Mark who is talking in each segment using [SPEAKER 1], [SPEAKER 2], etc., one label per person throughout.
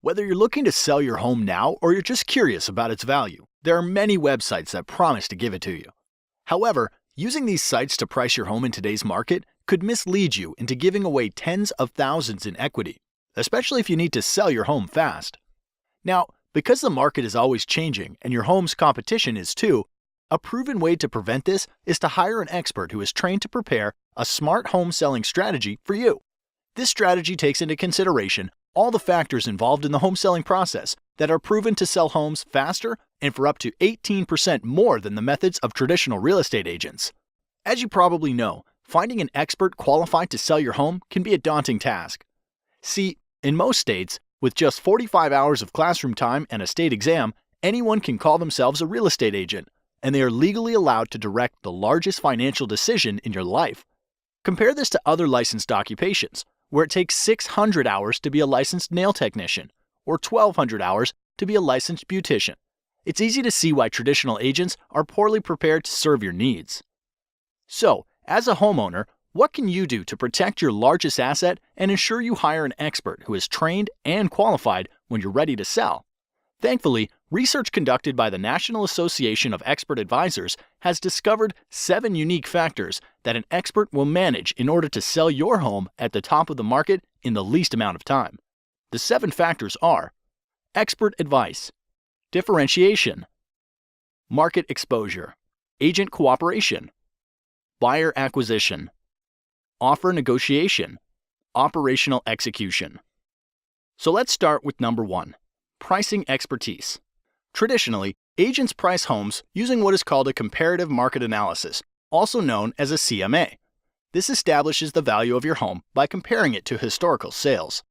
[SPEAKER 1] Whether you're looking to sell your home now or you're just curious about its value, there are many websites that promise to give it to you. However, using these sites to price your home in today's market could mislead you into giving away tens of thousands in equity, especially if you need to sell your home fast. Now, because the market is always changing and your home's competition is too, a proven way to prevent this is to hire an expert who is trained to prepare a smart home selling strategy for you. This strategy takes into consideration all the factors involved in the home selling process that are proven to sell homes faster and for up to 18% more than the methods of traditional real estate agents. As you probably know, finding an expert qualified to sell your home can be a daunting task. See, in most states, with just 45 hours of classroom time and a state exam, anyone can call themselves a real estate agent, and they are legally allowed to direct the largest financial decision in your life. Compare this to other licensed occupations, where it takes 600 hours to be a licensed nail technician, or 1,200 hours to be a licensed beautician. It's easy to see why traditional agents are poorly prepared to serve your needs. So, as a homeowner, what can you do to protect your largest asset and ensure you hire an expert who is trained and qualified when you're ready to sell? Thankfully, research conducted by the National Association of Expert Advisors has discovered 7 unique factors that an expert will manage in order to sell your home at the top of the market in the least amount of time. The 7 factors are: expert advice, differentiation, market exposure, agent cooperation, buyer acquisition, offer negotiation, operational execution. So let's start with number 1. Pricing expertise. Traditionally, agents price homes using what is called a comparative market analysis, also known as a CMA. This establishes the value of your home by comparing it to historical sales.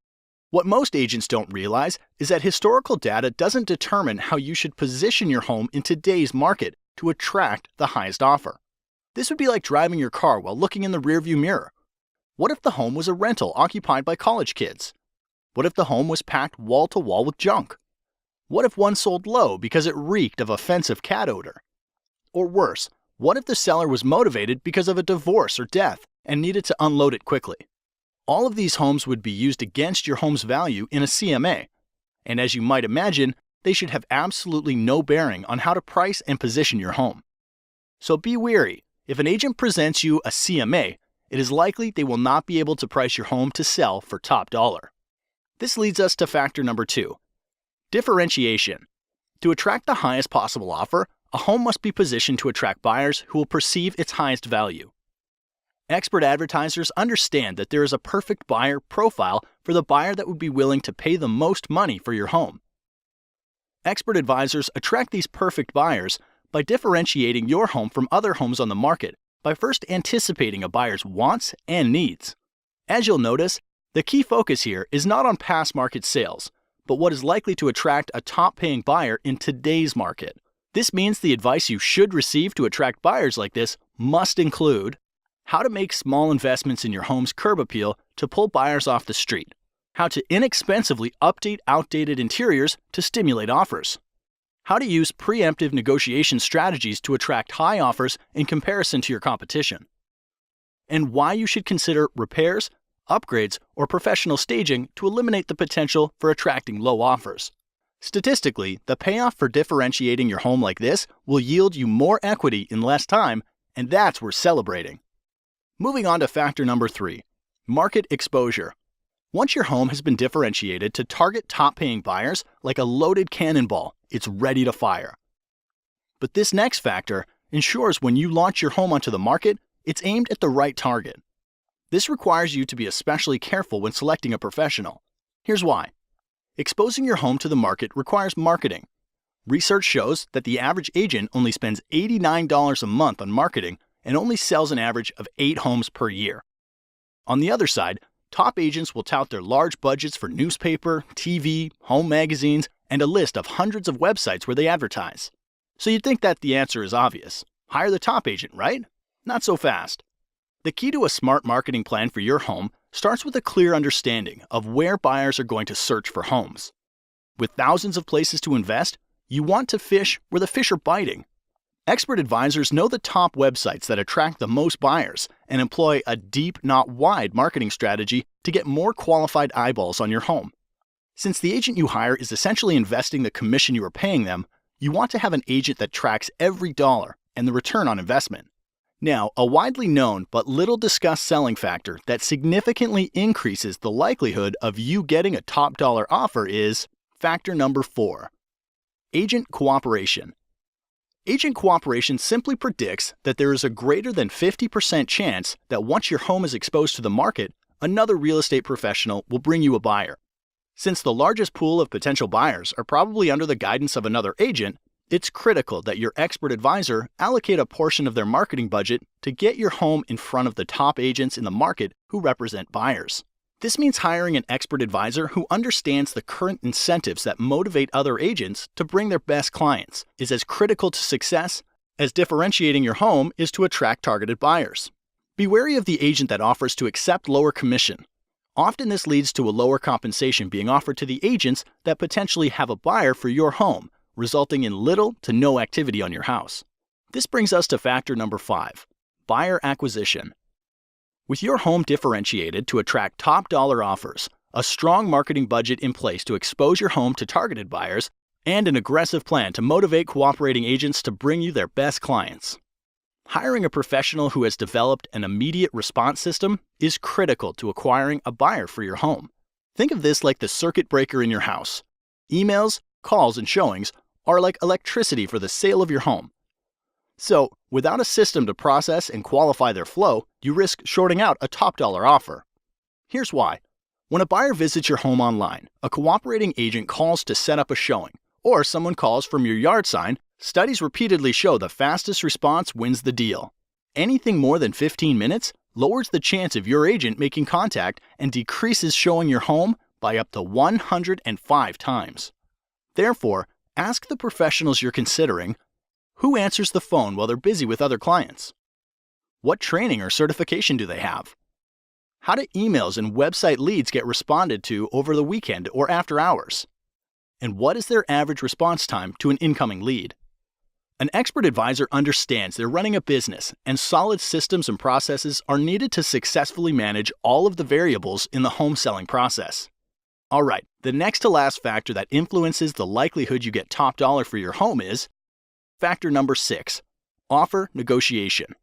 [SPEAKER 1] What most agents don't realize is that historical data doesn't determine how you should position your home in today's market to attract the highest offer. This would be like driving your car while looking in the rearview mirror. What if the home was a rental occupied by college kids? What if the home was packed wall to wall with junk? What if one sold low because it reeked of offensive cat odor? Or worse, what if the seller was motivated because of a divorce or death and needed to unload it quickly? All of these homes would be used against your home's value in a CMA. And as you might imagine, they should have absolutely no bearing on how to price and position your home. So be wary. If an agent presents you a CMA, it is likely they will not be able to price your home to sell for top dollar. This leads us to factor number 2. Differentiation. To attract the highest possible offer, a home must be positioned to attract buyers who will perceive its highest value. Expert advertisers understand that there is a perfect buyer profile for the buyer that would be willing to pay the most money for your home. Expert advisors attract these perfect buyers by differentiating your home from other homes on the market by first anticipating a buyer's wants and needs. As you'll notice, the key focus here is not on past market sales, but what is likely to attract a top-paying buyer in today's market. This means the advice you should receive to attract buyers like this must include how to make small investments in your home's curb appeal to pull buyers off the street, how to inexpensively update outdated interiors to stimulate offers, how to use preemptive negotiation strategies to attract high offers in comparison to your competition, and why you should consider repairs, upgrades, or professional staging to eliminate the potential for attracting low offers. Statistically, the payoff for differentiating your home like this will yield you more equity in less time, and that's worth celebrating. Moving on to factor number 3, market exposure. Once your home has been differentiated to target top-paying buyers like a loaded cannonball, it's ready to fire. But this next factor ensures when you launch your home onto the market, it's aimed at the right target. This requires you to be especially careful when selecting a professional. Here's why. Exposing your home to the market requires marketing. Research shows that the average agent only spends $89 a month on marketing and only sells an average of 8 homes per year. On the other side, top agents will tout their large budgets for newspaper, TV, home magazines, and a list of hundreds of websites where they advertise. So you'd think that the answer is obvious. Hire the top agent, right? Not so fast. The key to a smart marketing plan for your home starts with a clear understanding of where buyers are going to search for homes. With thousands of places to invest, you want to fish where the fish are biting. Expert advisors know the top websites that attract the most buyers and employ a deep, not wide marketing strategy to get more qualified eyeballs on your home. Since the agent you hire is essentially investing the commission you are paying them, you want to have an agent that tracks every dollar and the return on investment. Now, a widely known but little discussed selling factor that significantly increases the likelihood of you getting a top dollar offer is factor number 4, agent cooperation. Agent cooperation simply predicts that there is a greater than 50% chance that once your home is exposed to the market, another real estate professional will bring you a buyer. Since the largest pool of potential buyers are probably under the guidance of another agent, it's critical that your expert advisor allocate a portion of their marketing budget to get your home in front of the top agents in the market who represent buyers. This means hiring an expert advisor who understands the current incentives that motivate other agents to bring their best clients is as critical to success as differentiating your home is to attract targeted buyers. Be wary of the agent that offers to accept lower commission. Often this leads to a lower compensation being offered to the agents that potentially have a buyer for your home, resulting in little to no activity on your house. This brings us to factor number 5, buyer acquisition. With your home differentiated to attract top dollar offers, a strong marketing budget in place to expose your home to targeted buyers, and an aggressive plan to motivate cooperating agents to bring you their best clients. Hiring a professional who has developed an immediate response system is critical to acquiring a buyer for your home. Think of this like the circuit breaker in your house. Emails, calls, and showings are like electricity for the sale of your home. So, without a system to process and qualify their flow, you risk shorting out a top dollar offer. Here's why. When a buyer visits your home online, a cooperating agent calls to set up a showing, or someone calls from your yard sign. Studies repeatedly show the fastest response wins the deal. Anything more than 15 minutes lowers the chance of your agent making contact and decreases showing your home by up to 105 times. Therefore, ask the professionals you're considering, who answers the phone while they're busy with other clients? What training or certification do they have? How do emails and website leads get responded to over the weekend or after hours? And what is their average response time to an incoming lead? An expert advisor understands they're running a business, and solid systems and processes are needed to successfully manage all of the variables in the home selling process. All right, the next to last factor that influences the likelihood you get top dollar for your home is factor number 6, offer negotiation.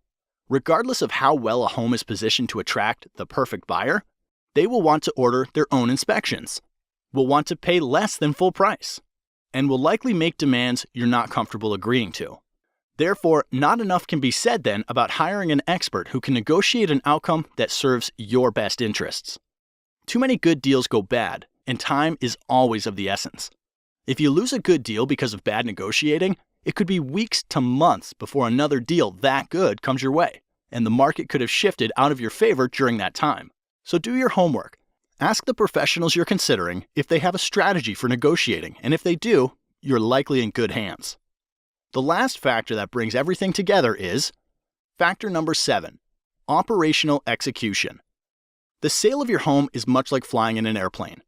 [SPEAKER 1] Regardless of how well a home is positioned to attract the perfect buyer, they will want to order their own inspections, will want to pay less than full price, and will likely make demands you're not comfortable agreeing to. Therefore, not enough can be said then about hiring an expert who can negotiate an outcome that serves your best interests. Too many good deals go bad, and time is always of the essence. If you lose a good deal because of bad negotiating, it could be weeks to months before another deal that good comes your way, and the market could have shifted out of your favor during that time. So do your homework. Ask the professionals you're considering if they have a strategy for negotiating, and if they do, you're likely in good hands. The last factor that brings everything together is factor number 7, operational execution. The sale of your home is much like flying in an airplane.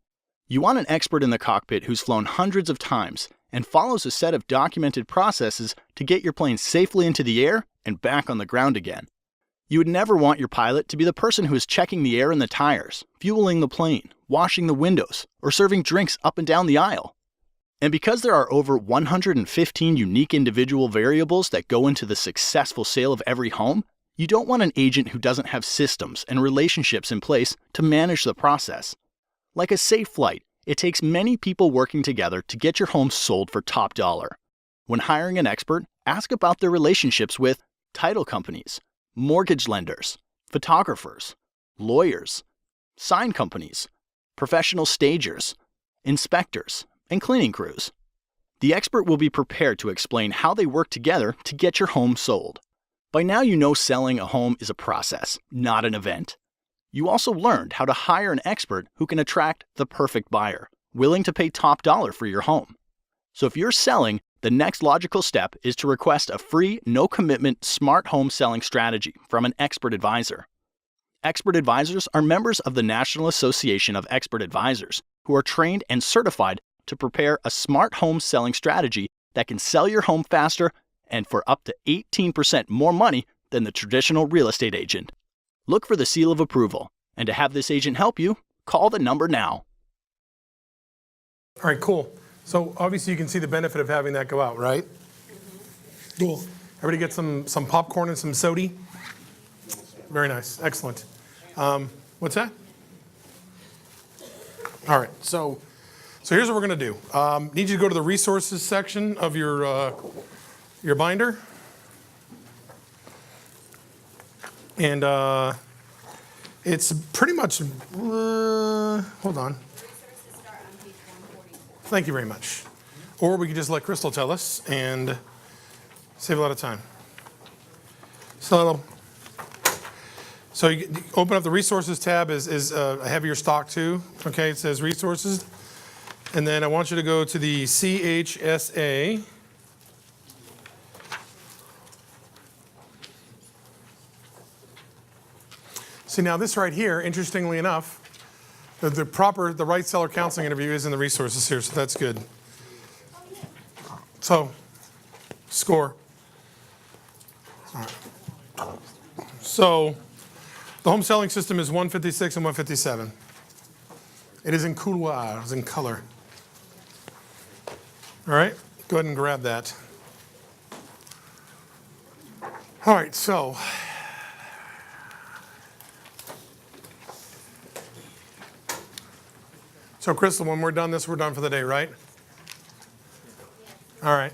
[SPEAKER 1] You want an expert in the cockpit who's flown hundreds of times and follows a set of documented processes to get your plane safely into the air and back on the ground again. You would never want your pilot to be the person who is checking the air in the tires, fueling the plane, washing the windows, or serving drinks up and down the aisle. And because there are over 115 unique individual variables that go into the successful sale of every home, you don't want an agent who doesn't have systems and relationships in place to manage the process. Like a safe flight, it takes many people working together to get your home sold for top dollar. When hiring an expert, ask about their relationships with title companies, mortgage lenders, photographers, lawyers, sign companies, professional stagers, inspectors, and cleaning crews. The expert will be prepared to explain how they work together to get your home sold. By now you know selling a home is a process, not an event. You also learned how to hire an expert who can attract the perfect buyer, willing to pay top dollar for your home. So if you're selling, the next logical step is to request a free, no-commitment smart home selling strategy from an expert advisor. Expert advisors are members of the National Association of Expert Advisors who are trained and certified to prepare a smart home selling strategy that can sell your home faster and for up to 18% more money than the traditional real estate agent. Look for the seal of approval, and to have this agent help you, call the number now.
[SPEAKER 2] All right, cool. So obviously you can see the benefit of having that go out, right? Cool. Everybody get some popcorn and some soda? Very nice. Excellent. What's that? All right. So here's what we're going to do. Need you to go to the resources section of your binder. And it's pretty much, hold on. Thank you very much. Or we could just let Crystal tell us and save a lot of time. So you open up the resources tab is a heavier stock too. Okay, it says resources. And then I want you to go to the CHSA. See, now this right here, interestingly enough, the right seller counseling interview is in the resources here, so that's good. So, score. All right. So, the home selling system is 156 and 157. It is in couloir, it's in color. All right, go ahead and grab that. All right, so Crystal, when we're done this, we're done for the day, right? All right.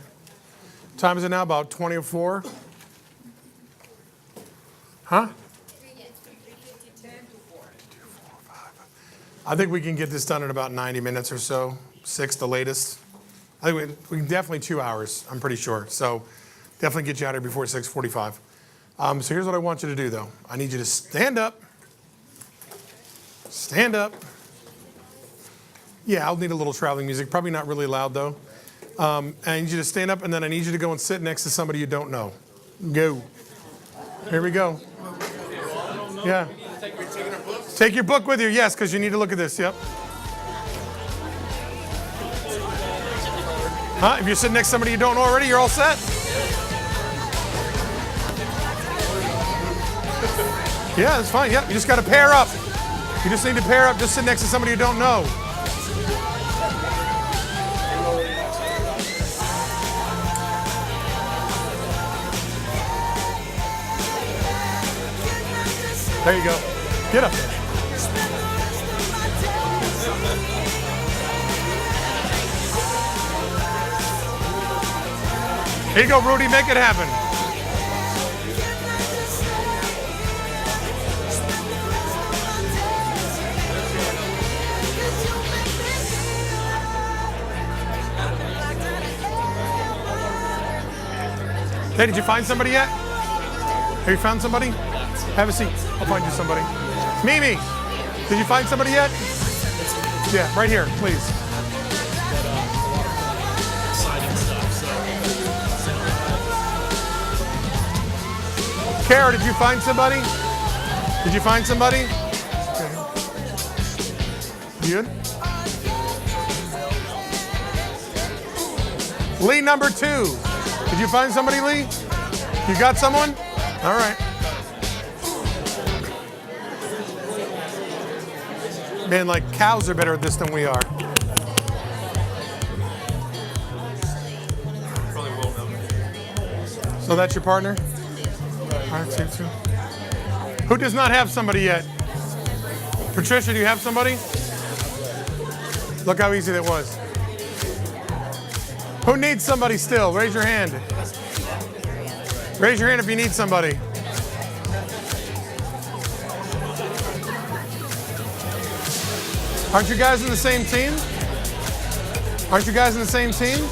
[SPEAKER 2] Time is it now? About 20:04? Huh? I think we can get this done in about 90 minutes or so, 6 the latest. I think we can definitely 2 hours, I'm pretty sure. So definitely get you out here before 6:45. So here's what I want you to do, though. I need you to stand up. Stand up. Yeah, I'll need a little traveling music. Probably not really loud, though. I need you to stand up, and then I need you to go and sit next to somebody you don't know. Go. Here we go. Yeah. Take your book with you, yes, because you need to look at this. Yep. Huh? If you're sitting next to somebody you don't know already, you're all set? Yeah, that's fine. Yep. You just got to pair up. You just need to pair up. Just sit next to somebody you don't know. There you go. Get up. Here you go, Rudy. Make it happen. Hey, did you find somebody yet? Have you found somebody? Have a seat. I'll find you somebody. Mimi, did you find somebody yet? Yeah, right here, please. Kara, did you find somebody? Did you find somebody? Okay. Good. Lee, number 2. Did you find somebody, Lee? You got someone? All right. Man, like cows are better at this than we are. So that's your partner? All right, 2. Who does not have somebody yet? Patricia, do you have somebody? Look how easy that was. Who needs somebody still? Raise your hand. Raise your hand if you need somebody. Aren't you guys in the same team? Aren't you guys in the same team?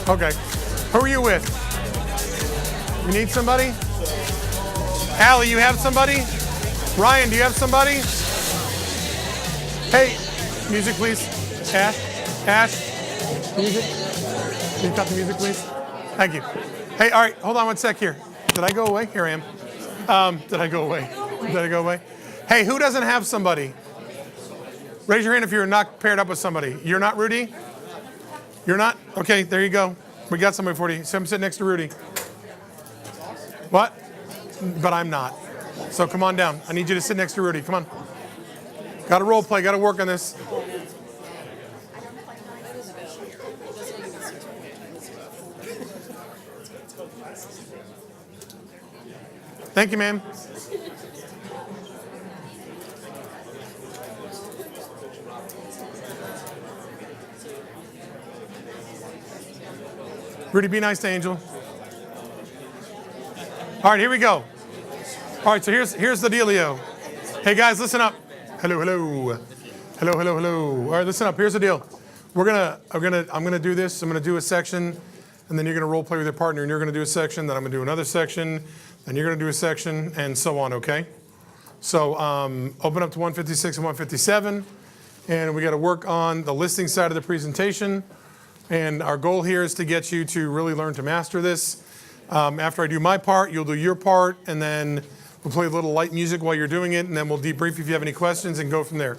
[SPEAKER 2] Okay. Who are you with? You need somebody? Allie, you have somebody? Ryan, do you have somebody? Hey, music please. Ash, music. Can you cut the music please? Thank you. Hey, all right, hold on one sec here. Did I go away? Here I am. Did I go away? Did I go away? Hey, who doesn't have somebody? Raise your hand if you're not paired up with somebody. You're not Rudy? You're not? Okay, there you go. We got somebody for you. So I'm sitting next to Rudy. What? But I'm not. So come on down. I need you to sit next to Rudy. Come on. Got to role play. Got to work on this. Thank you, ma'am. Rudy, be nice to Angel. All right, here we go. All right, so here's the dealio. Hey guys, listen up. Hello, hello. Hello, hello, hello. All right, listen up. Here's the deal. I'm gonna do this. I'm gonna do a section, and then you're gonna role play with your partner, and you're gonna do a section. Then I'm gonna do another section, and you're gonna do a section, and so on. Okay. So open up to 156 and 157, and we got to work on the listing side of the presentation. And our goal here is to get you to really learn to master this. After I do my part, you'll do your part, and then we'll play a little light music while you're doing it, and then we'll debrief if you have any questions and go from there.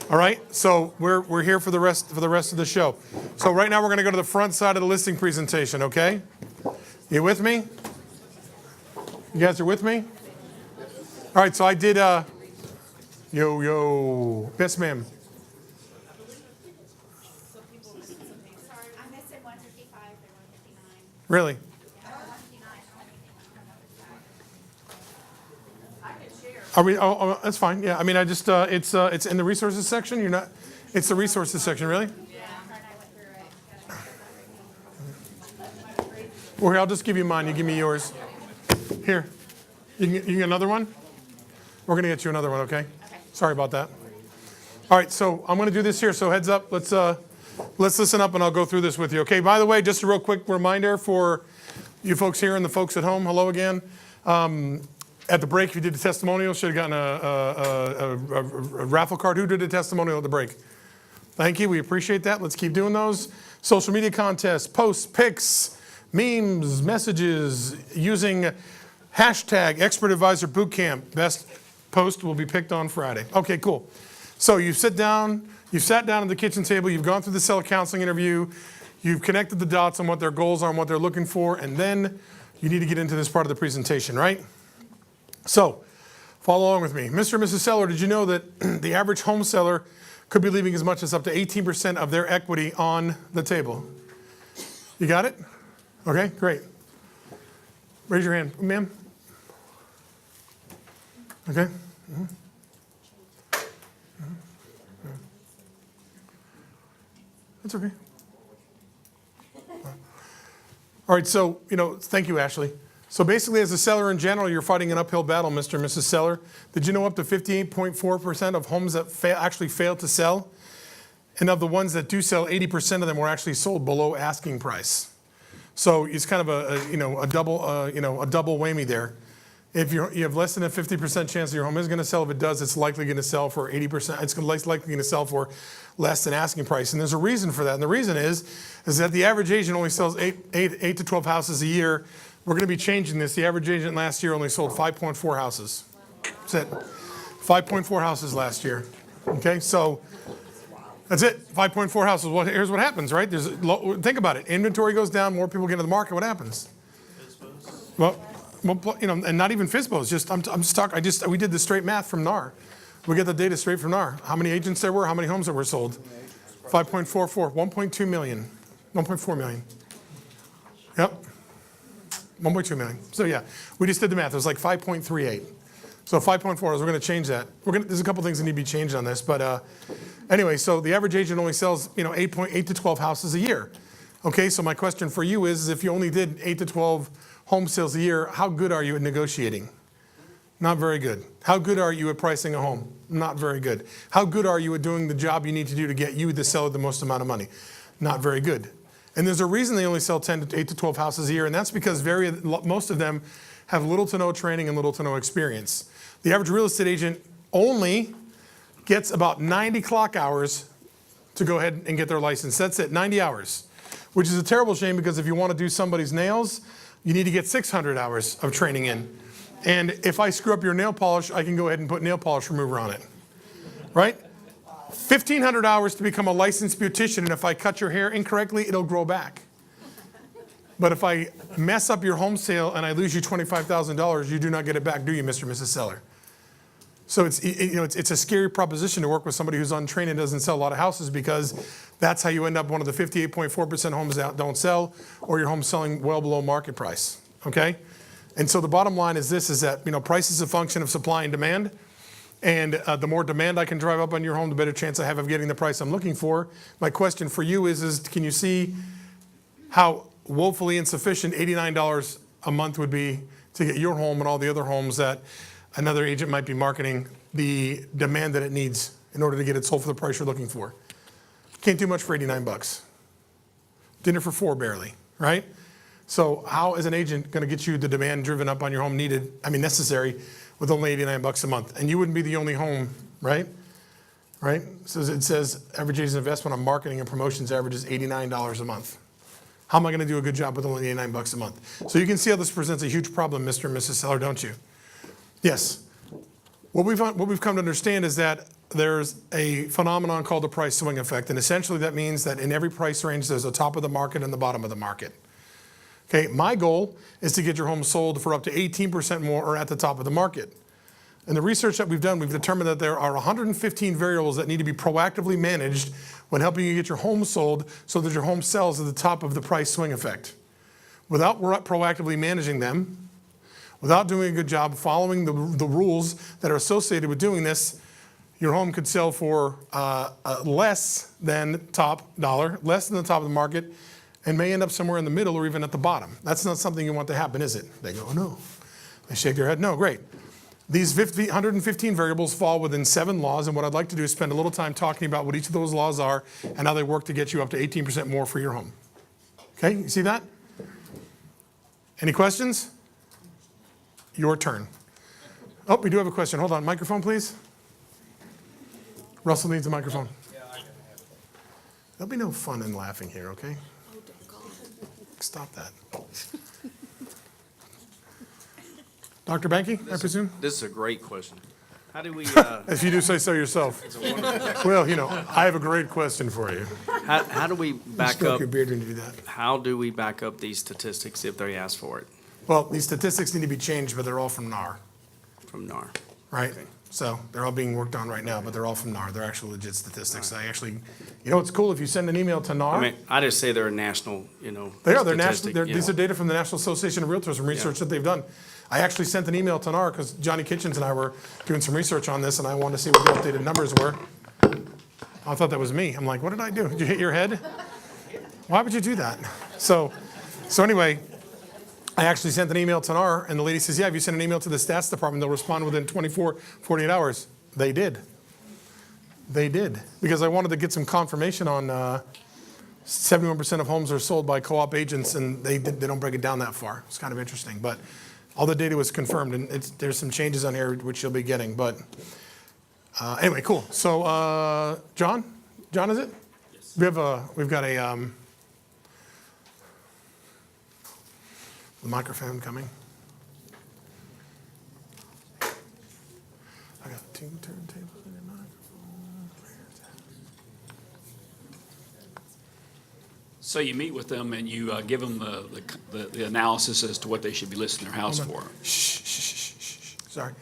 [SPEAKER 2] All right? So we're here for the rest of the show. So right now we're going to go to the front side of the listing presentation, okay? You with me? You guys are with me? All right, so I did yo. Yes, ma'am. Really? Are we? Oh, that's fine. Yeah. I mean, I just it's in the resources section. You're not. It's the resources section, really. Yeah. Well, here, I'll just give you mine. You give me yours. Here. You can get another one. We're gonna get you another one. Okay. Sorry about that. All right. So I'm gonna do this here. So heads up. Let's listen up, and I'll go through this with you. Okay, by the way, just a real quick reminder for you folks here and the folks at home. Hello again. At the break, if you did the testimonial, should have gotten a raffle card. Who did a testimonial at the break? Thank you. We appreciate that. Let's keep doing those. Social media contests, posts, pics, memes, messages, using hashtag Expert Advisor Bootcamp. Best post will be picked on Friday. Okay, cool. So you sat down at the kitchen table, you've gone through the seller counseling interview, you've connected the dots on what their goals are and what they're looking for, and then you need to get into this part of the presentation, right? So follow along with me. Mr. and Mrs. Seller, did you know that the average home seller could be leaving as much as up to 18% of their equity on the table? You got it? Okay, great. Raise your hand, ma'am. Okay. Mm-hmm. That's okay. All right, so, thank you, Ashley. So basically, as a seller in general, you're fighting an uphill battle, Mr. and Mrs. Seller. Did you know up to 58.4% of homes that actually fail to sell? And of the ones that do sell, 80% of them were actually sold below asking price. So it's kind of a double whammy there. If you have less than a 50% chance that your home is going to sell, if it does, it's likely going to sell for 80%. It's likely going to sell for less than asking price. And there's a reason for that. And the reason is that the average agent only sells 8 to 12 houses a year. We're going to be changing this. The average agent last year only sold 5.4 houses. That's it. 5.4 houses last year. Okay, so that's it. 5.4 houses. Well, here's what happens, right? Think about it. Inventory goes down. More people get into the market. What happens? Well, and not even FSBOs. Just I'm stuck. We did the straight math from NAR. We get the data straight from NAR. How many agents there were? How many homes that were sold? 5.44. 1.2 million. 1.4 million. Yep. 1.2 million. So yeah, we just did the math. It was like 5.38. So 5.4. We're going to change that. There's a couple things that need to be changed on this, but anyway. So the average agent only sells 8 to 12 houses a year. Okay. So my question for you is if you only did 8 to 12 home sales a year, how good are you at negotiating? Not very good. How good are you at pricing a home? Not very good. How good are you at doing the job you need to do to get you, the seller, the most amount of money? Not very good. And there's a reason they only sell 8 to 12 houses a year, and that's because most of them have little to no training and little to no experience. The average real estate agent only gets about 90 clock hours to go ahead and get their license. That's it, 90 hours, which is a terrible shame because if you want to do somebody's nails, you need to get 600 hours of training in. And if I screw up your nail polish, I can go ahead and put nail polish remover on it, right? 1,500 hours to become a licensed beautician, and if I cut your hair incorrectly, it'll grow back. But if I mess up your home sale and I lose you $25,000, you do not get it back, do you, Mr. and Mrs. Seller? So it's a scary proposition to work with somebody who's untrained and doesn't sell a lot of houses, because that's how you end up one of the 58.4% homes that don't sell, or your home's selling well below market price, okay? And so the bottom line is this, is that, price is a function of supply and demand. And the more demand I can drive up on your home, the better chance I have of getting the price I'm looking for. My question for you is can you see how woefully insufficient $89 a month would be to get your home and all the other homes that another agent might be marketing the demand that it needs in order to get it sold for the price you're looking for? Can't do much for 89 bucks. Dinner for 4 barely, right? So how is an agent going to get you the demand driven up on your home necessary with only 89 bucks a month? And you wouldn't be the only home, right? Right? So it says average agent investment on marketing and promotions averages $89 a month. How am I going to do a good job with only 89 bucks a month? So you can see how this presents a huge problem, Mr. and Mrs. Seller, don't you? Yes. What we've come to understand is that there's a phenomenon called the price swing effect. And essentially that means that in every price range, there's a top of the market and the bottom of the market. Okay, my goal is to get your home sold for up to 18% more or at the top of the market. And the research that we've done, we've determined that there are 115 variables that need to be proactively managed when helping you get your home sold so that your home sells at the top of the price swing effect. Without proactively managing them, without doing a good job following the rules that are associated with doing this, your home could sell for less than top dollar, less than the top of the market, and may end up somewhere in the middle or even at the bottom. That's not something you want to happen, is it? They go, no. They shake their head, no, great. These 115 variables fall within 7 laws, and what I'd like to do is spend a little time talking about what each of those laws are and how they work to get you up to 18% more for your home. Okay, you see that? Any questions? Your turn. Oh, we do have a question. Hold on, microphone, please. Russell needs a microphone. There'll be no fun in laughing here, okay? Stop that. Dr. Banky, I presume?
[SPEAKER 3] This is a great question. How do we,
[SPEAKER 2] If you do say so yourself. Well, I have a great question for you.
[SPEAKER 3] how do we back
[SPEAKER 2] Stroke
[SPEAKER 3] up,
[SPEAKER 2] your beard when you do that.
[SPEAKER 3] how do we back up these statistics if they ask for it
[SPEAKER 2] Well, these statistics need to be changed, but they're all from NAR,
[SPEAKER 3] from NAR?
[SPEAKER 2] right? So they're all being worked on right now, but they're all from NAR. They're actual legit statistics. It's cool if you send an email to NAR.
[SPEAKER 3] I mean, I just say they're a national,
[SPEAKER 2] They are. They're national.
[SPEAKER 3] statistic,
[SPEAKER 2] These are data from the National Association of Realtors and research that they've done. I actually sent an email to NAR because Johnny Kitchens and I were doing some research on this, and I wanted to see what the updated numbers were. I thought that was me. I'm like, what did I do? Did you hit your head? Why would you do that? So anyway, I actually sent an email to NAR, and the lady says, yeah, if you send an email to the stats department, they'll respond within 48 hours. They did. They did. Because I wanted to get some confirmation on 71% of homes are sold by co-op agents, and they don't break it down that far. It's kind of interesting. But all the data was confirmed, and there's some changes on here which you'll be getting. But anyway, cool. So John, is it? Yes. We've got a microphone coming. I got 2 turntables and a microphone.
[SPEAKER 4] So you meet with them and you give them the analysis as to what they should be listing their house for.
[SPEAKER 2] Shh. Sorry.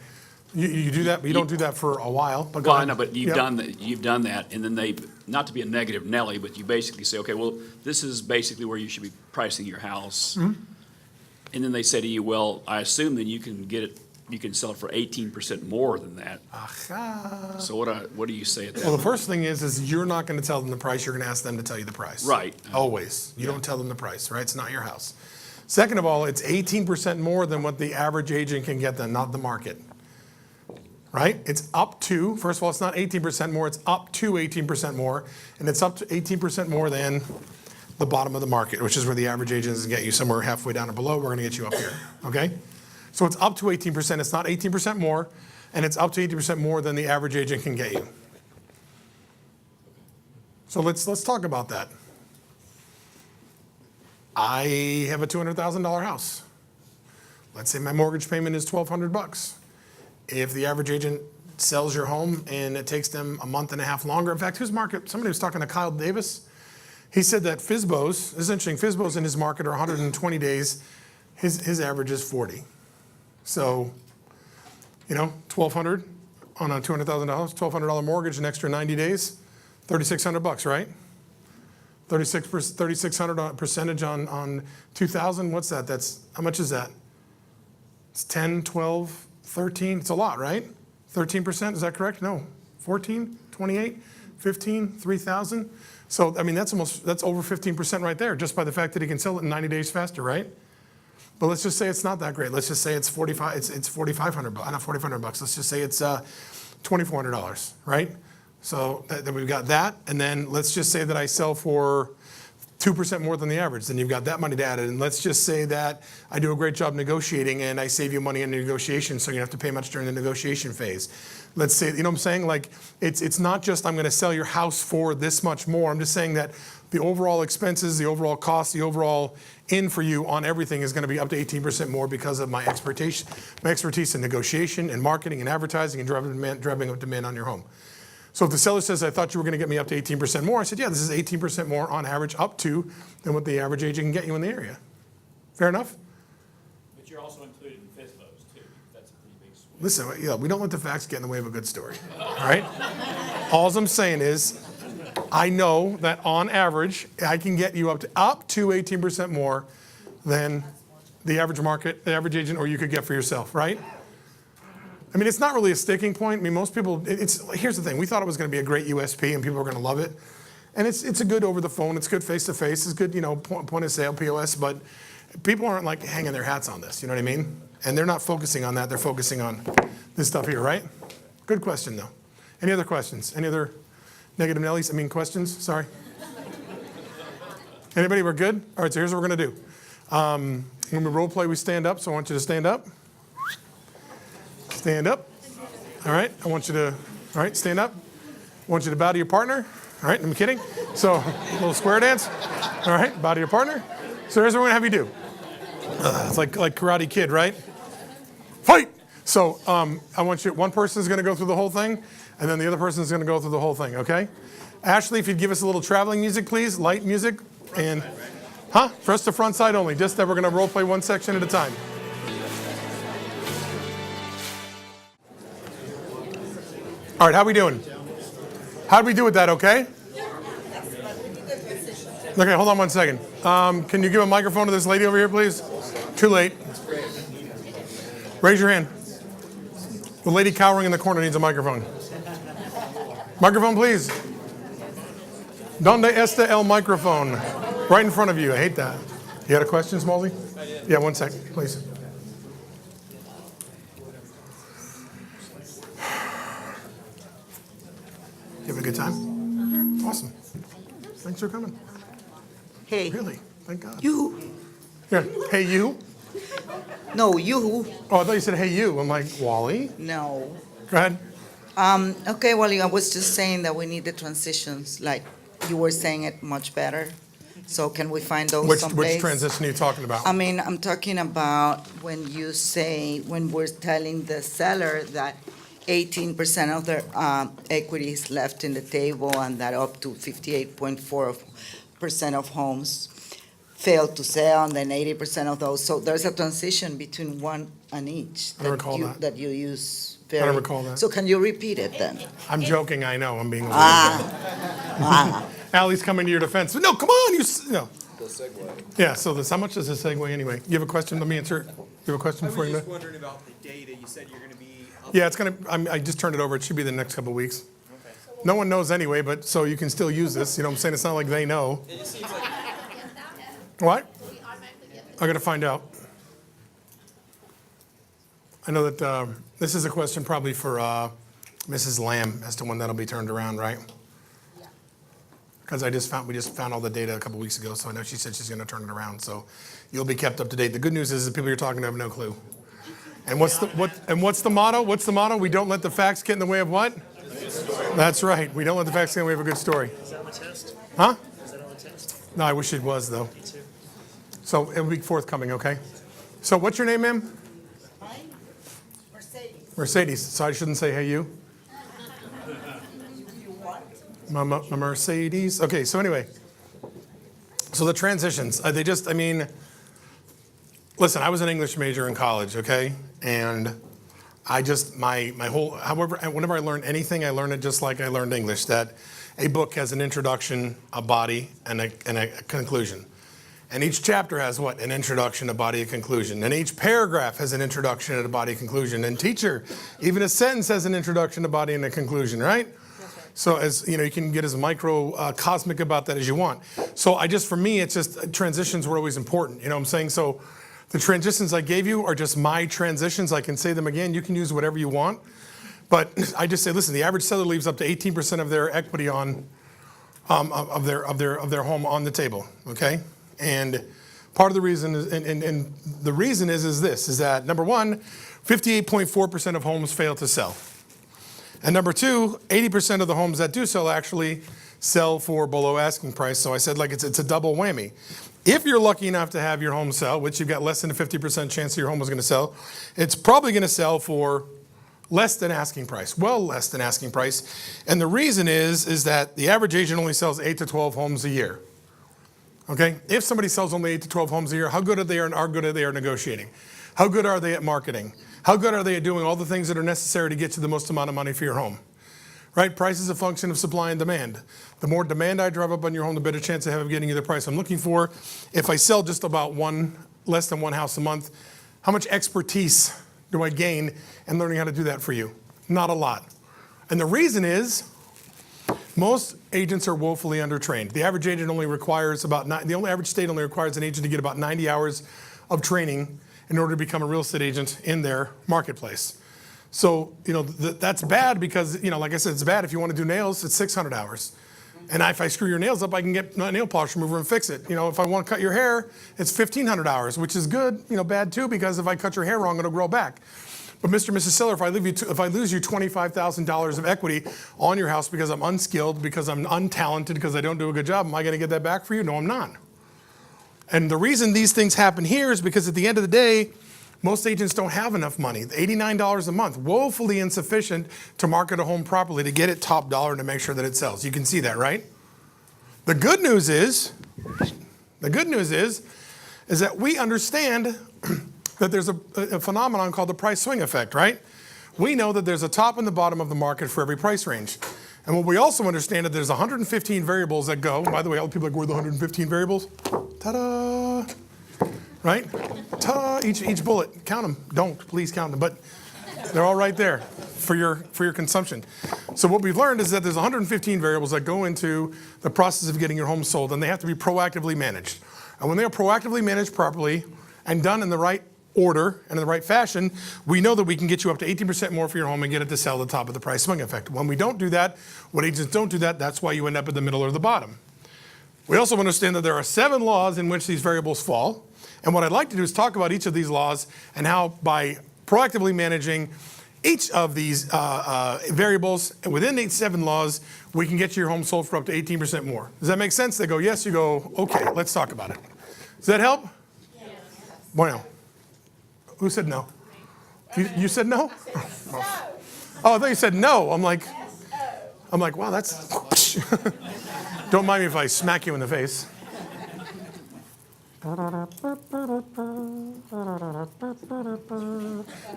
[SPEAKER 2] You do that, but you don't do that for a while. But go
[SPEAKER 4] Well, I
[SPEAKER 2] ahead.
[SPEAKER 4] know, but
[SPEAKER 2] Yep.
[SPEAKER 4] you've done that, and then they, not to be a negative Nelly, but you basically say, okay, well, this is basically where you should be pricing your house.
[SPEAKER 2] Mm-hmm.
[SPEAKER 4] And then they say to you, well, I assume then you can sell it for 18% more than that.
[SPEAKER 2] Aha.
[SPEAKER 4] So what do you say at that?
[SPEAKER 2] Well, the first thing is you're not going to tell them the price. You're going to ask them to tell you the price.
[SPEAKER 4] Right.
[SPEAKER 2] Always. You don't tell them the price, right? It's not your house. Second of all, it's 18% more than what the average agent can get them, not the market. Right? It's up to, first of all, it's not 18% more, it's up to 18% more, and it's up to 18% more than the bottom of the market, which is where the average agent is going to get you somewhere halfway down or below. We're going to get you up here, okay? So it's up to 18%. It's not 18% more, and it's up to 18% more than the average agent can get you. So let's talk about that. I have a $200,000 house. Let's say my mortgage payment is $1,200. If the average agent sells your home and it takes them a month and a half longer, in fact, somebody was talking to Kyle Davis. He said that FSBOs, this is interesting, FSBOs in his market are 120 days. His average is 40. So, $1,200 on a $200,000, $1,200 mortgage, an extra 90 days, $3,600, right? 3,600 percentage on 2,000. What's that? How much is that? It's 10, 12, 13. It's a lot, right? 13%. Is that correct? No. 14, 28, 15, 3,000. So I mean that's over 15% right there, just by the fact that he can sell it in 90 days faster, right? But let's just say it's not that great. Let's just say it's $4,500, not $4,500. Let's just say it's $2,400, right? So then we've got that, and then let's just say that I sell for 2% more than the average. Then you've got that money to add it. And let's just say that I do a great job negotiating and I save you money in the negotiation, so you don't have to pay much during the negotiation phase. Let's say, you know what I'm saying? Like, it's not just I'm going to sell your house for this much more. I'm just saying that the overall expenses, the overall cost, the overall in for you on everything is going to be up to 18% more because of my expertise in negotiation and marketing and advertising and driving up demand on your home. So if the seller says, I thought you were going to get me up to 18% more, I said, yeah, this is 18% more on average up to than what the average agent can get you in the area. Fair enough?
[SPEAKER 4] But you're also included in FSBOs too. That's a pretty big swing.
[SPEAKER 2] Listen, yeah, we don't let the facts get in the way of a good story, all right? All I'm saying is, I know that on average, I can get you up to 18% more than the average market, the average agent, or you could get for yourself, right? I mean, it's not really a sticking point. I mean, most people, here's the thing. We thought it was going to be a great USP and people were going to love it. And it's a good over the phone. It's good face to face. It's good, point of sale, POS. But people aren't like hanging their hats on this. You know what I mean? And they're not focusing on that. They're focusing on this stuff here, right? Good question, though. Any other questions? Any other negative Nellies? Questions? Sorry. Anybody? We're good? All right, so here's what we're going to do. When we role play, we stand up. So I want you to stand up. Stand up. All right. I want you to, all right, stand up. I want you to bow to your partner. All right. I'm kidding. So a little square dance. All right. Bow to your partner. So here's what we're going to have you do. It's like Karate Kid, right? Fight. So I want you, one person is going to go through the whole thing, and then the other person is going to go through the whole thing, okay? Ashley, if you'd give us a little traveling music, please. Light music. And, first the front side only. Just that we're going to role play one section at a time. All right, how we doing? How'd we do with that, okay? Okay, hold on one second. Can you give a microphone to this lady over here, please? Too late. Raise your hand. The lady cowering in the corner needs a microphone. Microphone, please. Donde está el microphone? Right in front of you. I hate that. You had a question, Smallsy? I did. Yeah, one second, please. You have a good time? Awesome. Thanks for coming.
[SPEAKER 5] Hey.
[SPEAKER 2] Really? Thank God.
[SPEAKER 5] You.
[SPEAKER 2] Here. Hey, you?
[SPEAKER 5] No, you.
[SPEAKER 2] Oh, I thought you said, hey, you. I'm like, Wally?
[SPEAKER 5] No.
[SPEAKER 2] Go ahead.
[SPEAKER 5] Okay, well, I was just saying that we need the transitions, like you were saying it much better. So can we find those someplace?
[SPEAKER 2] Which transition are you talking about?
[SPEAKER 5] I'm talking about when we're telling the seller that 18% of their equity is left in the table and that up to 58.4% of homes fail to sell, and then 80% of those. So there's a transition between one and each
[SPEAKER 2] I don't recall that.
[SPEAKER 5] that you use.
[SPEAKER 2] I don't recall that.
[SPEAKER 5] So can you repeat it then?
[SPEAKER 2] I'm joking, I know. I'm being.
[SPEAKER 5] Ah.
[SPEAKER 2] Allie's coming to your defense. No, come on, no. The segue. Yeah, so how much is the segue anyway? You have a question? Let me answer it. You have a question for
[SPEAKER 6] I
[SPEAKER 2] you?
[SPEAKER 6] was just wondering about the data. You said you're going to be.
[SPEAKER 2] Yeah, it's I just turned it over. It should be the next couple of weeks.
[SPEAKER 6] Okay.
[SPEAKER 2] No one knows anyway, but so you can still use this. You know what I'm saying? It's not like they know.
[SPEAKER 6] It just seems like.
[SPEAKER 2] What? I got to find out. I know that this is a question probably for Mrs. Lamb as to when that'll be turned around, right? Yeah. Because we just found all the data a couple weeks ago, so I know she said she's going to turn it around. So you'll be kept up to date. The good news is the people you're talking to have no clue. And what's the motto? What's the motto? We don't let the facts get in the way of what? That's right. We don't let the facts get in the way of a good story.
[SPEAKER 7] Is that on the test?
[SPEAKER 2] Huh?
[SPEAKER 7] Is that on the test?
[SPEAKER 2] No, I wish it was though.
[SPEAKER 7] Me too.
[SPEAKER 2] So it'll be forthcoming, okay? So what's your name, ma'am? Mercedes. So I shouldn't say, hey, you? My Mercedes. Okay, so anyway. So the transitions, listen, I was an English major in college, okay? And I just, my whole, however, whenever I learn anything, I learn it just like I learned English, that a book has an introduction, a body, and a conclusion. And each chapter has what? An introduction, a body, a conclusion. And each paragraph has an introduction and a body, conclusion. And teacher, even a sentence has an introduction, a body, and a conclusion, right? So as you know, you can get as microcosmic about that as you want. So for me, it's just transitions were always important. You know what I'm saying? So the transitions I gave you are just my transitions. I can say them again. You can use whatever you want. But I just say, listen, the average seller leaves up to 18% of their equity on of their home on the table. Okay, and part of the reason is, and the reason is this: is that number one, 58.4% of homes fail to sell. And number two, 80% of the homes that do sell actually sell for below asking price. So I said, like, it's a double whammy. If you're lucky enough to have your home sell, which you've got less than a 50% chance that your home is going to sell, it's probably going to sell for less than asking price, well less than asking price. And the reason is that the average agent only sells 8 to 12 homes a year. Okay? If somebody sells only 8 to 12 homes a year, how good are they at negotiating? How good are they at marketing? How good are they at doing all the things that are necessary to get you the most amount of money for your home? Right? Price is a function of supply and demand. The more demand I drive up on your home, the better chance I have of getting you the price I'm looking for. If I sell just about less than one house a month, how much expertise do I gain in learning how to do that for you? Not a lot. And the reason is, most agents are woefully undertrained. The average agent only requires the only average state only requires an agent to get about 90 hours of training in order to become a real estate agent in their marketplace. So, that's bad because, like I said, it's bad if you want to do nails, it's 600 hours. And if I screw your nails up, I can get a nail polish remover and fix it. If I want to cut your hair, it's 1,500 hours, which is good, bad too, because if I cut your hair wrong, it'll grow back. But Mr. and Mrs. Seller, if I lose you $25,000 of equity on your house because I'm unskilled, because I'm untalented, because I don't do a good job, am I going to get that back for you? No, I'm not. And the reason these things happen here is because at the end of the day, most agents don't have enough money. $89 a month, woefully insufficient to market a home properly, to get it top dollar and to make sure that it sells. You can see that, right? The good news is that we understand that there's a phenomenon called the price swing effect, right? We know that there's a top and the bottom of the market for every price range. And what we also understand is that there's 115 variables that go. By the way, all the people are like, where are the 115 variables? Ta-da! Right? Ta! Each bullet. Count them. Don't. Please count them. But they're all right there for your consumption. So what we've learned is that there's 115 variables that go into the process of getting your home sold, and they have to be proactively managed. And when they are proactively managed properly and done in the right order and in the right fashion, we know that we can get you up to 18% more for your home and get it to sell at the top of the price swing effect. When we don't do that, when agents don't do that, that's why you end up at the middle or the bottom. We also understand that there are 7 laws in which these variables fall. And what I'd like to do is talk about each of these laws and how by proactively managing each of these variables, and within these 7 laws, we can get your home sold for up to 18% more. Does that make sense? They go, yes. You go, okay, let's talk about it. Does that help? Yes. Bueno. Who said no? You said no? Oh, I thought you said no. I'm like, wow, that's... Don't mind me if I smack you in the face.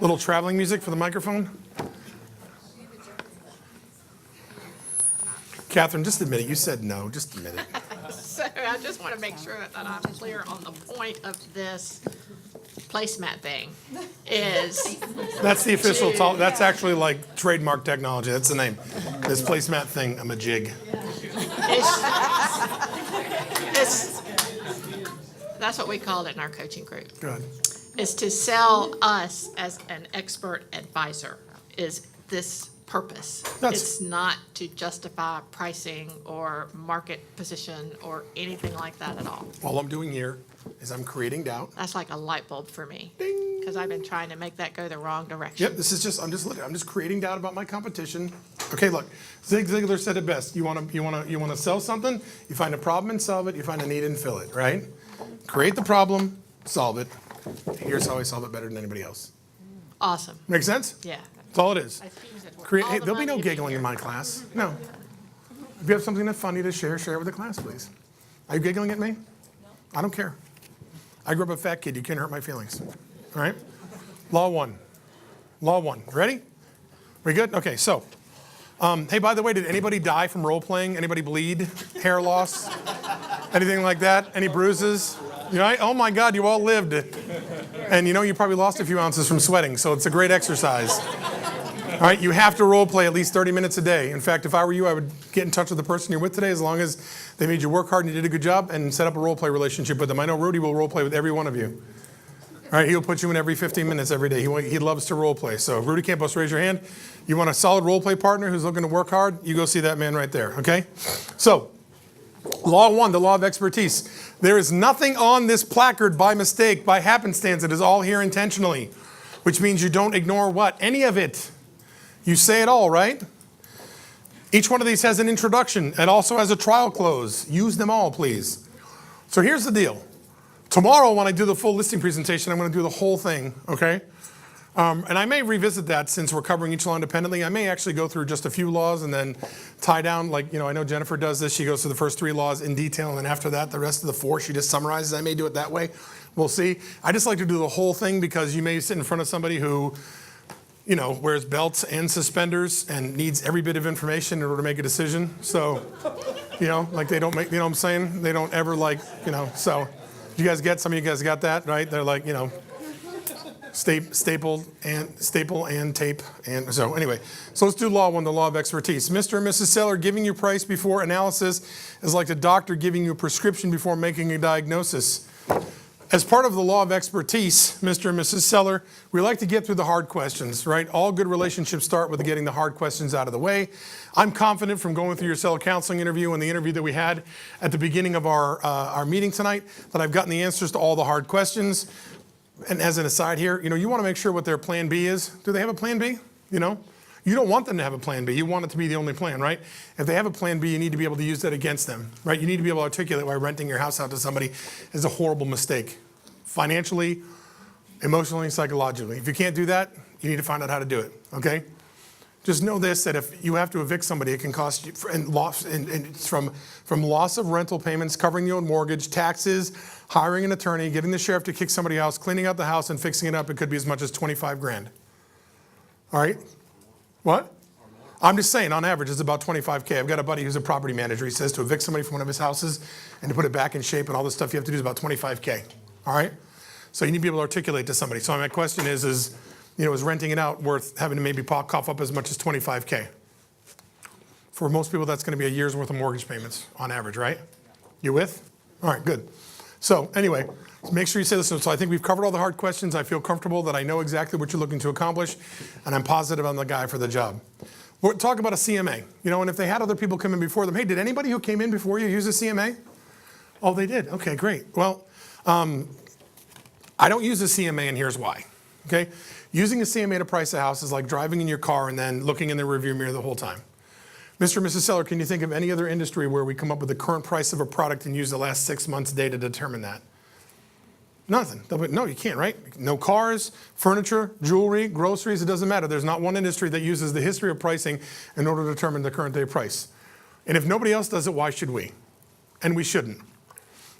[SPEAKER 2] Little traveling music for the microphone. Catherine, just admit it. You said no. Just admit it.
[SPEAKER 7] So I just want to make sure that I'm clear on the point of this placemat thing is.
[SPEAKER 2] That's the official talk. That's actually like trademark technology. That's the name. This placemat thing, I'm a jig.
[SPEAKER 7] That's what we call it in our coaching group.
[SPEAKER 2] Good.
[SPEAKER 7] Is to sell us as an expert advisor is this purpose. It's not to justify pricing or market position or anything like that at all.
[SPEAKER 2] All I'm doing here is I'm creating doubt.
[SPEAKER 7] That's like a light bulb for me.
[SPEAKER 2] Ding.
[SPEAKER 7] Because I've been trying to make that go the wrong direction.
[SPEAKER 2] Yep, I'm just creating doubt about my competition. Okay, look, Zig Ziglar said it best. You want to sell something, you find a problem and solve it, you find a need and fill it, right? Create the problem, solve it. Here's how I solve it better than anybody else.
[SPEAKER 7] Awesome.
[SPEAKER 2] Make sense?
[SPEAKER 7] Yeah.
[SPEAKER 2] That's all it is.
[SPEAKER 7] Hey,
[SPEAKER 2] There'll be no giggling in my class. No. If you have something that's funny to share it with the class, please. Are you giggling at me? No. I don't care. I grew up a fat kid. You can't hurt my feelings. All right? Law 1. Law one. Ready? We good? Okay, so, hey, by the way, did anybody die from role playing? Anybody bleed? Hair loss? Anything like that? Any bruises? You know, oh my God, you all lived. And you know, you probably lost a few ounces from sweating, so it's a great exercise. All right, you have to role play at least 30 minutes a day. In fact, if I were you, I would get in touch with the person you're with today as long as they made you work hard and you did a good job and set up a role play relationship with them. I know Rudy will role play with every one of you. All right, he'll put you in every 15 minutes every day. He loves to role play. So Rudy Campos, raise your hand. You want a solid role play partner who's looking to work hard? You go see that man right there, okay? So, law one, the law of expertise. There is nothing on this placard by mistake, by happenstance. It is all here intentionally, which means you don't ignore what? Any of it. You say it all, right? Each one of these has an introduction and also has a trial close. Use them all, please. So here's the deal. Tomorrow, when I do the full listing presentation, I'm going to do the whole thing, okay? And I may revisit that since we're covering each law independently. I may actually go through just a few laws and then tie down, like, you know, I know Jennifer does this. She goes through the first 3 laws in detail, and then after that, the rest of the 4, she just summarizes. I may do it that way. We'll see. I just like to do the whole thing because you may sit in front of somebody who, you know, wears belts and suspenders and needs every bit of information in order to make a decision. So, you know, like they don't make, you know what I'm saying? They don't ever like, you know, so you guys get, some of you guys got that, right? They're like, you know, staple and tape. And so anyway, so let's do law one, the law of expertise. Mr. and Mrs. Seller, giving you price before analysis is like the doctor giving you a prescription before making a diagnosis. As part of the law of expertise, Mr. and Mrs. Seller, we like to get through the hard questions, right? All good relationships start with getting the hard questions out of the way. I'm confident from going through your seller counseling interview and the interview that we had at the beginning of our meeting tonight that I've gotten the answers to all the hard questions. And as an aside here, you know, you want to make sure what their plan B is. Do they have a plan B? You know? You don't want them to have a plan B. You want it to be the only plan, right? If they have a plan B, you need to be able to use that against them, right? You need to be able to articulate why renting your house out to somebody is a horrible mistake. Financially, emotionally, psychologically. If you can't do that, you need to find out how to do it, okay? Just know this, that if you have to evict somebody, it can cost you, and from loss of rental payments, covering the own mortgage, taxes, hiring an attorney, getting the sheriff to kick somebody out, cleaning out the house and fixing it up, it could be as much as 25 grand. All right? What? I'm just saying, on average, it's about 25K. I've got a buddy who's a property manager. He says to evict somebody from one of his houses and to put it back in shape and all the stuff you have to do is about 25K. All right? So you need to be able to articulate to somebody. So my question is, you know, is renting it out worth having to maybe cough up as much as 25K? For most people, that's going to be a year's worth of mortgage payments on average, right? You with? All right, good. So anyway, make sure you say this. So I think we've covered all the hard questions. I feel comfortable that I know exactly what you're looking to accomplish, and I'm positive I'm the guy for the job. We're talking about a CMA, you know, and if they had other people come in before them, hey, did anybody who came in before you use a CMA? Oh, they did. Okay, great. Well, I don't use a CMA, and here's why. Okay, using a CMA to price a house is like driving in your car and then looking in the rearview mirror the whole time. Mr. and Mrs. Seller, can you think of any other industry where we come up with the current price of a product and use the last 6 months' data to determine that? Nothing. No, you can't, right? No cars, furniture, jewelry, groceries, it doesn't matter. There's not one industry that uses the history of pricing in order to determine the current day price. And if nobody else does it, why should we? And we shouldn't.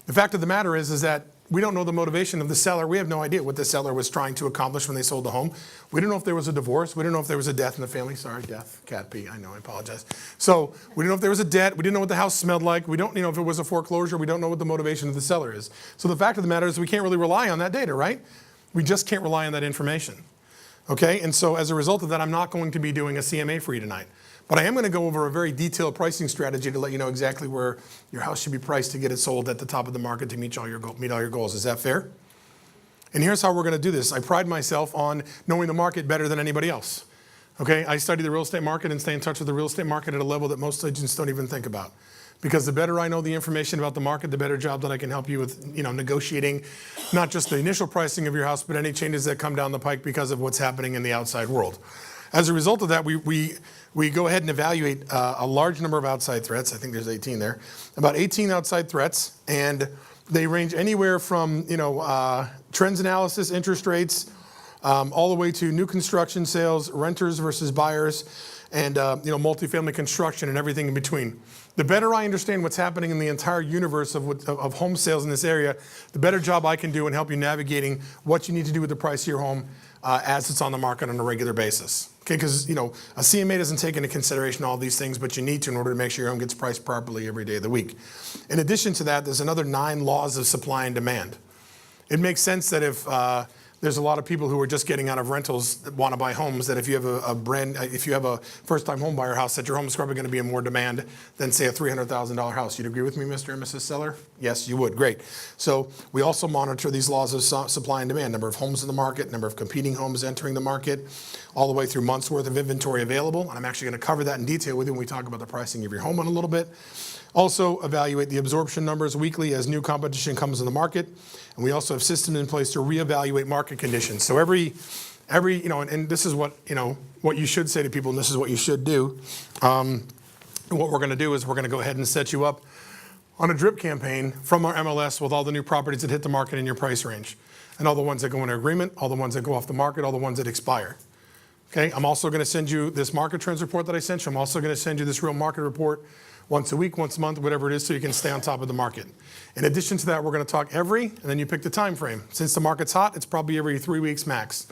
[SPEAKER 2] The fact of the matter is that we don't know the motivation of the seller. We have no idea what the seller was trying to accomplish when they sold the home. We don't know if there was a divorce. We don't know if there was a death in the family. Sorry, death, cat pee. I know, I apologize. So we didn't know if there was a debt. We didn't know what the house smelled like. We don't, you know, if it was a foreclosure. We don't know what the motivation of the seller is. So the fact of the matter is we can't really rely on that data, right? We just can't rely on that information. Okay, and so as a result of that, I'm not going to be doing a CMA for you tonight. But I am going to go over a very detailed pricing strategy to let you know exactly where your house should be priced to get it sold at the top of the market to meet all your goals. Is that fair? And here's how we're going to do this. I pride myself on knowing the market better than anybody else. Okay, I study the real estate market and stay in touch with the real estate market at a level that most agents don't even think about. Because the better I know the information about the market, the better job that I can help you with, you know, negotiating not just the initial pricing of your house, but any changes that come down the pike because of what's happening in the outside world. As a result of that, we go ahead and evaluate a large number of outside threats. I think there's 18 there. About 18 outside threats, and they range anywhere from, you know, trends analysis, interest rates, all the way to new construction sales, renters versus buyers, and you know, multifamily construction and everything in between. The better I understand what's happening in the entire universe of home sales in this area, the better job I can do in help you navigating what you need to do with the price of your home as it's on the market on a regular basis. Okay, because a CMA doesn't take into consideration all these things, but you need to in order to make sure your home gets priced properly every day of the week. In addition to that, there's another 9 laws of supply and demand. It makes sense that if there's a lot of people who are just getting out of rentals that want to buy homes, that if you have if you have a first-time home buyer house, that your home is probably going to be in more demand than, say, a $300,000 house. You'd agree with me, Mr. and Mrs. Seller? Yes, you would. Great. So we also monitor these laws of supply and demand, number of homes in the market, number of competing homes entering the market, all the way through months' worth of inventory available. And I'm actually going to cover that in detail with you when we talk about the pricing of your home in a little bit. Also evaluate the absorption numbers weekly as new competition comes in the market. And we also have systems in place to reevaluate market conditions. So every and this is what you should say to people, and this is what you should do. And what we're going to do is we're going to go ahead and set you up on a drip campaign from our MLS with all the new properties that hit the market in your price range, and all the ones that go into agreement, all the ones that go off the market, all the ones that expire. Okay, I'm also going to send you this market trends report that I sent you. I'm also going to send you this real market report once a week, once a month, whatever it is, so you can stay on top of the market. In addition to that, we're going to talk and then you pick the time frame. Since the market's hot, it's probably every 3 weeks max.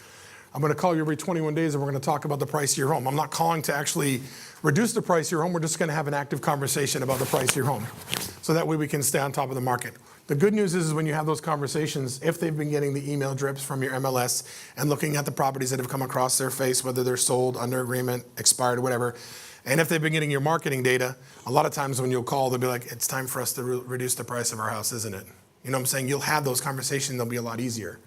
[SPEAKER 2] I'm going to call you every 21 days, and we're going to talk about the price of your home. I'm not calling to actually reduce the price of your home. We're just going to have an active conversation about the price of your home. So that way we can stay on top of the market. The good news is when you have those conversations, if they've been getting the email drips from your MLS and looking at the properties that have come across their face, whether they're sold, under agreement, expired, or whatever, and if they've been getting your marketing data, a lot of times when you'll call, they'll be like, it's time for us to reduce the price of our house, isn't it? You know what I'm saying? You'll have those conversations. They'll be a lot easier.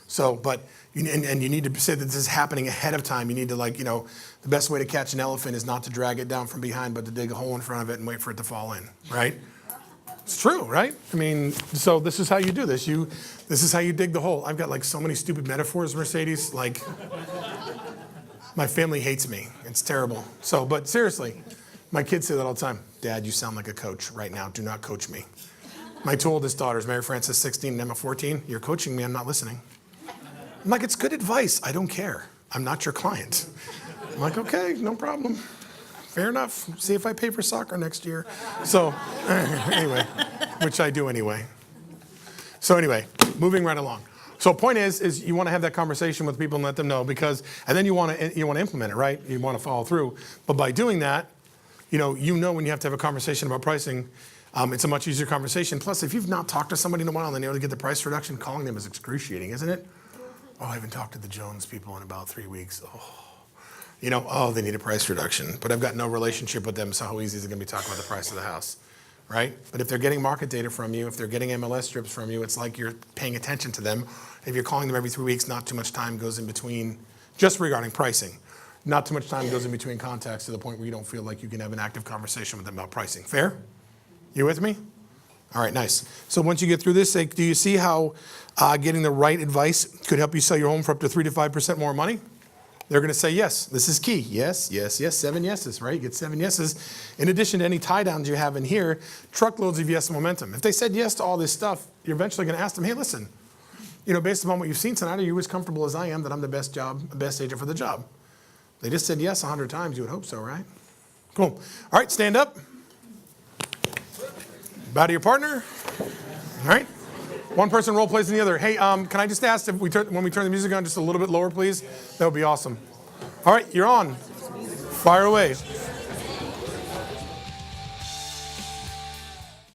[SPEAKER 2] So, but, and you need to say that this is happening ahead of time. You need to the best way to catch an elephant is not to drag it down from behind, but to dig a hole in front of it and wait for it to fall in, right? It's true, right? I mean, so this is how you do this. This is how you dig the hole. I've got so many stupid metaphors, Mercedes, my family hates me. It's terrible. So, but seriously, my kids say that all the time. Dad, you sound like a coach right now. Do not coach me. My 2 oldest daughters, Mary Frances, 16, and Emma, 14. You're coaching me. I'm not listening. I'm like, it's good advice. I don't care. I'm not your client. I'm like, okay, no problem. Fair enough. See if I pay for soccer next year. So anyway, which I do anyway. So anyway, moving right along. So point is you want to have that conversation with people and let them know and then you want to implement it, right? You want to follow through. But by doing that, when you have to have a conversation about pricing, it's a much easier conversation. Plus, if you've not talked to somebody in a while and they know to get the price reduction, calling them is excruciating, isn't it? Oh, I haven't talked to the Jones people in about 3 weeks. Oh, they need a price reduction, but I've got no relationship with them, so how easy is it going to be talking about the price of the house, right? But if they're getting market data from you, if they're getting MLS strips from you, it's like you're paying attention to them. If you're calling them every 3 weeks, not too much time goes in between, just regarding pricing. Not too much time goes in between contacts to the point where you don't feel like you can have an active conversation with them about pricing. Fair? You with me? All right, nice. So once you get through this, do you see how getting the right advice could help you sell your home for up to 3 to 5% more money? They're going to say yes. This is key. Yes, yes, yes. 7 yeses, right? You get 7 yeses. In addition to any tie downs you have in here, truckloads of yes momentum. If they said yes to all this stuff, you're eventually going to ask them, hey, listen, based upon what you've seen tonight, are you as comfortable as I am that I'm the best agent for the job? They just said yes 100 times. You would hope so, right? Cool. All right, stand up. Bow to your partner. All right. One person role plays in the other. Hey, can I just ask if when we turn the music on just a little bit lower, please? That would be awesome. All right, you're on. Fire away.